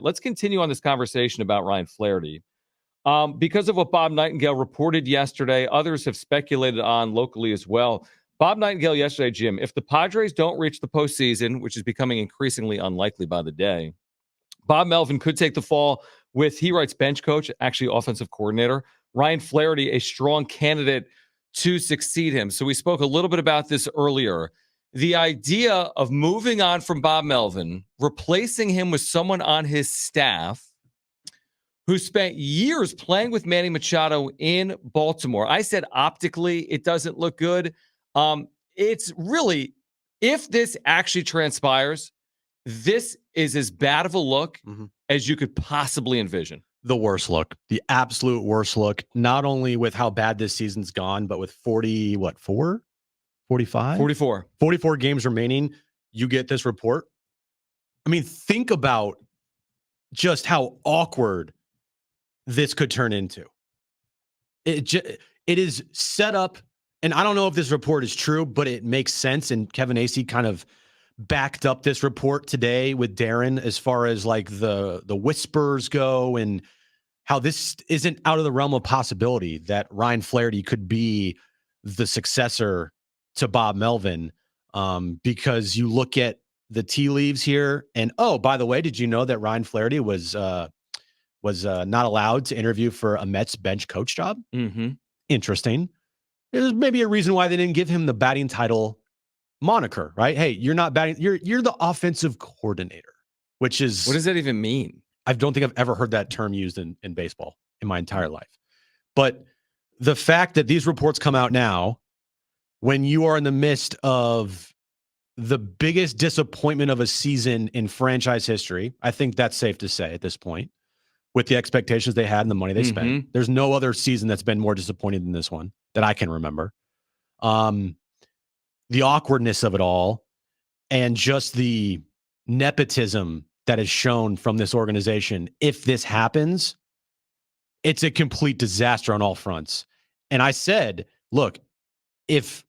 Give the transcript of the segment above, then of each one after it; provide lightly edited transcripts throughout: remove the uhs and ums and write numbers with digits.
Let's continue on this conversation about Ryan Flaherty. Because of what Bob Nightingale reported yesterday, others have speculated on locally as well. Bob Nightingale yesterday, Jim, if the Padres don't reach the postseason, which is becoming increasingly unlikely by the day, Bob Melvin could take the fall with, he writes, bench coach, actually offensive coordinator, Ryan Flaherty, a strong candidate to succeed him. So we spoke a little bit about this earlier. The idea of moving on from Bob Melvin, replacing him with someone on his staff who spent years playing with Manny Machado in Baltimore. I said optically it doesn't look good. It's really, if this actually transpires, this is as bad of a look as you could possibly envision. The worst look, the absolute worst look, not only with how bad this season's gone, but with 44 games remaining, you get this report. I mean, think about just how awkward this could turn into. It is set up, and I don't know if this report is true, but it makes sense. And Kevin Acee kind of backed up this report today with Darren as far as like the whispers go and how this isn't out of the realm of possibility that Ryan Flaherty could be the successor to Bob Melvin, because you look at the tea leaves here. And, oh, by the way, did you know that Ryan Flaherty was not allowed to interview for a Mets bench coach job? Interesting. There's maybe a reason why they didn't give him the batting title moniker, right? Hey, you're not batting. You're the offensive coordinator, which is, what does that even mean? I don't think I've ever heard that term used in baseball in my entire life. But the fact that these reports come out now, when you are in the midst of the biggest disappointment of a season in franchise history, I think that's safe to say at this point, with the expectations they had and the money they spent. There's no other season that's been more disappointing than this one that I can remember. The awkwardness of it all and just the nepotism that is shown from this organization. If this happens, it's a complete disaster on all fronts. And I said, look, if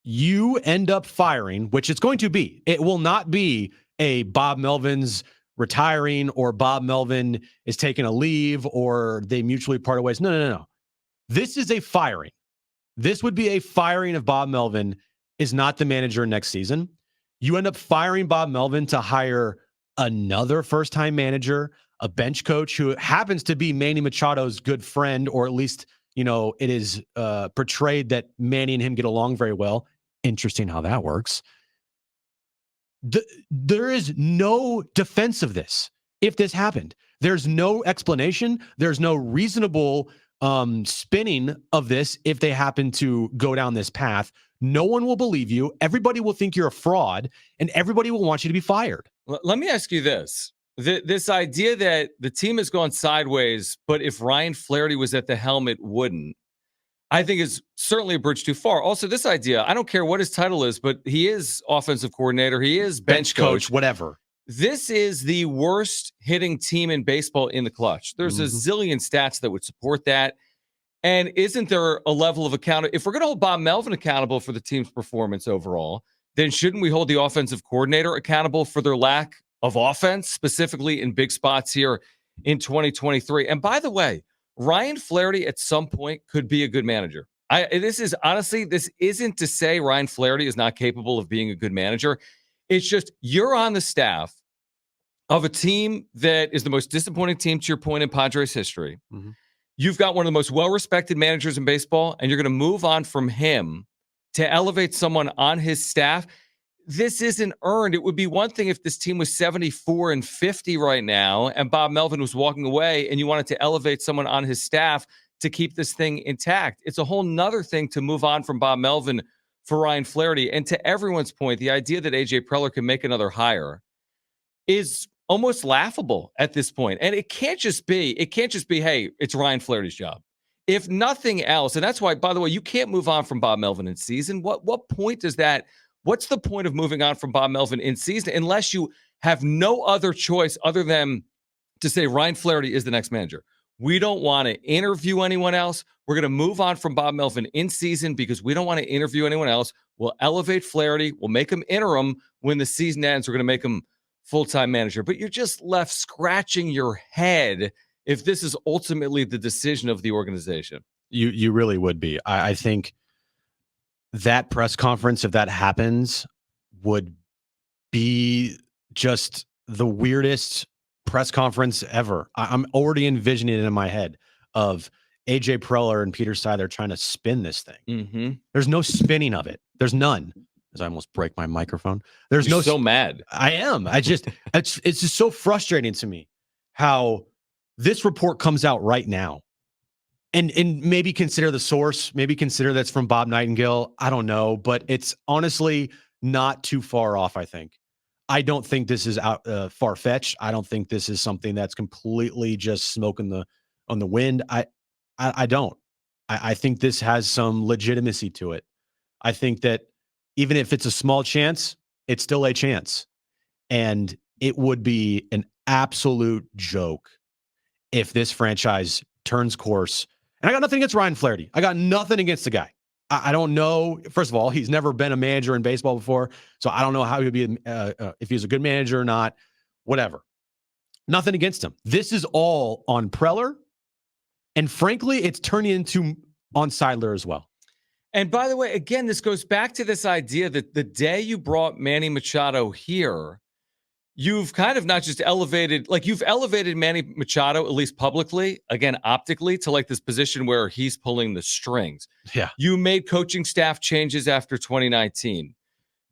you end up firing, which it's going to be, it will not be a Bob Melvin's retiring or Bob Melvin is taking a leave or they mutually part ways. No. This is a firing. This would be a firing if Bob Melvin is not the manager next season. You end up firing Bob Melvin to hire another first-time manager, a bench coach who happens to be Manny Machado's good friend, or at least, it is portrayed that Manny and him get along very well. Interesting how that works. There is no defense of this. If this happened, there's no explanation. There's no reasonable spinning of this. If they happen to go down this path, no one will believe you. Everybody will think you're a fraud, and everybody will want you to be fired. Let me ask you this. This idea that the team has gone sideways, but if Ryan Flaherty was at the helm, it wouldn't, I think is certainly a bridge too far. Also, this idea, I don't care what his title is, but he is offensive coordinator. He is bench coach, whatever. This is the worst hitting team in baseball in the clutch. There's a zillion stats that would support that. And isn't there a level of accountability? If we're going to hold Bob Melvin accountable for the team's performance overall, then shouldn't we hold the offensive coordinator accountable for their lack of offense, specifically in big spots here in 2023? And by the way, Ryan Flaherty at some point could be a good manager. This isn't to say Ryan Flaherty is not capable of being a good manager. It's just you're on the staff of a team that is the most disappointing team, to your point, in Padres history. You've got one of the most well-respected managers in baseball, and you're going to move on from him to elevate someone on his staff. This isn't earned. It would be one thing if this team was 74-50 right now and Bob Melvin was walking away and you wanted to elevate someone on his staff to keep this thing intact. It's a whole nother thing to move on from Bob Melvin for Ryan Flaherty. And to everyone's point, the idea that A.J. Preller can make another hire is almost laughable at this point. And it can't just be, hey, it's Ryan Flaherty's job. If nothing else, and that's why, by the way, you can't move on from Bob Melvin in season. What point does that, what's the point of moving on from Bob Melvin in season unless you have no other choice other than to say Ryan Flaherty is the next manager? We don't want to interview anyone else. We're going to move on from Bob Melvin in season because we don't want to interview anyone else. We'll elevate Flaherty. We'll make him interim when the season ends. We're going to make him full-time manager, but you're just left scratching your head if this is ultimately the decision of the organization. You really would be. I think that press conference, if that happens, would be just the weirdest press conference ever. I'm already envisioning it in my head of AJ Preller and Peter Seidler trying to spin this thing. Mm-hmm. There's no spinning of it. There's none. As I almost break my microphone. You're so mad. I am. it's just so frustrating to me how this report comes out right now. And maybe consider the source, maybe consider that's from Bob Nightingale. I don't know, but it's honestly not too far off, I think. I don't think this is far-fetched. I don't think this is something that's completely just smoke on the wind. I don't. I think this has some legitimacy to it. I think that even if it's a small chance, it's still a chance. And it would be an absolute joke if this franchise turns course. And I got nothing against Ryan Flaherty. I got nothing against the guy. I don't know. First of all, he's never been a manager in baseball before, so I don't know how he'd be if he's a good manager or not. Whatever. Nothing against him. This is all on Preller, and frankly, it's turning into on Seidler as well. And by the way, again, this goes back to this idea that the day you brought Manny Machado here, you've kind of not just elevated, like you've elevated Manny Machado, at least publicly, again, optically, to like this position where he's pulling the strings. Yeah. You made coaching staff changes after 2019.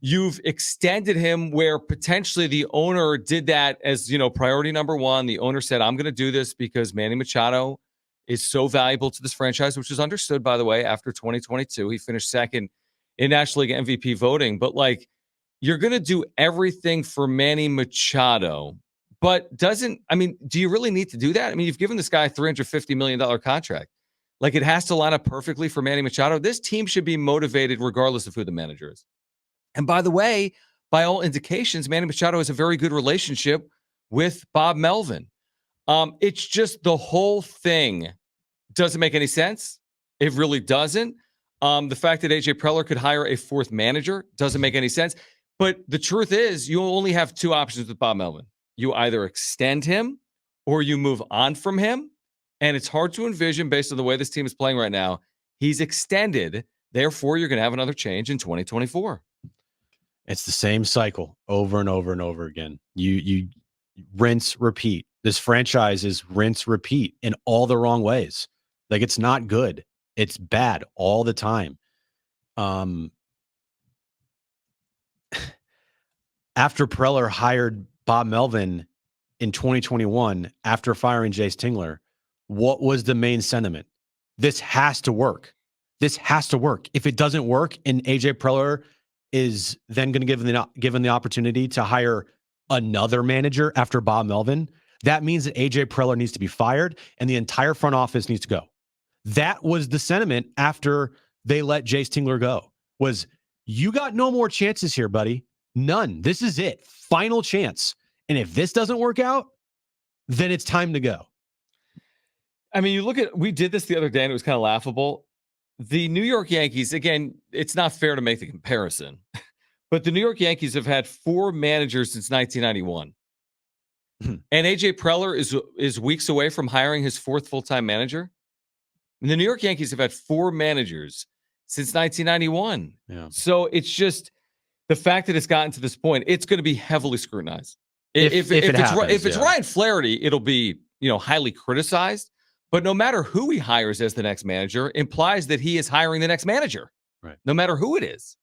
You've extended him where potentially the owner did that as, priority number one. The owner said, I'm going to do this because Manny Machado is so valuable to this franchise, which is understood, by the way, after 2022. He finished second in National League MVP voting. But like, you're going to do everything for Manny Machado, but do you really need to do that? I mean, you've given this guy a $350 million contract. Like, it has to line up perfectly for Manny Machado. This team should be motivated regardless of who the manager is. And by the way, by all indications, Manny Machado has a very good relationship with Bob Melvin. It's just the whole thing doesn't make any sense. It really doesn't. The fact that AJ Preller could hire a fourth manager doesn't make any sense. But the truth is, you only have two options with Bob Melvin. You either extend him or you move on from him. And it's hard to envision, based on the way this team is playing right now, he's extended. Therefore, you're going to have another change in 2024. It's the same cycle over and over and over again. You rinse, repeat. This franchise is rinse, repeat in all the wrong ways. Like, it's not good. It's bad all the time. After Preller hired Bob Melvin in 2021, after firing Jace Tingler, what was the main sentiment? This has to work. This has to work. If it doesn't work and AJ Preller is then going to given the opportunity to hire another manager after Bob Melvin, that means that AJ Preller needs to be fired and the entire front office needs to go. That was the sentiment after they let Jace Tingler go, was you got no more chances here, buddy. None. This is it. Final chance. And if this doesn't work out, then it's time to go. I mean, we did this the other day and it was kind of laughable. The New York Yankees, again, it's not fair to make the comparison, but the New York Yankees have had four managers since 1991. And AJ Preller is weeks away from hiring his fourth full-time manager. And the New York Yankees have had four managers since 1991. Yeah. So it's just the fact that it's gotten to this point, it's going to be heavily scrutinized. If it's Ryan Flaherty, it'll be, highly criticized. But no matter who he hires as the next manager implies that he is hiring the next manager, right? No matter who it is.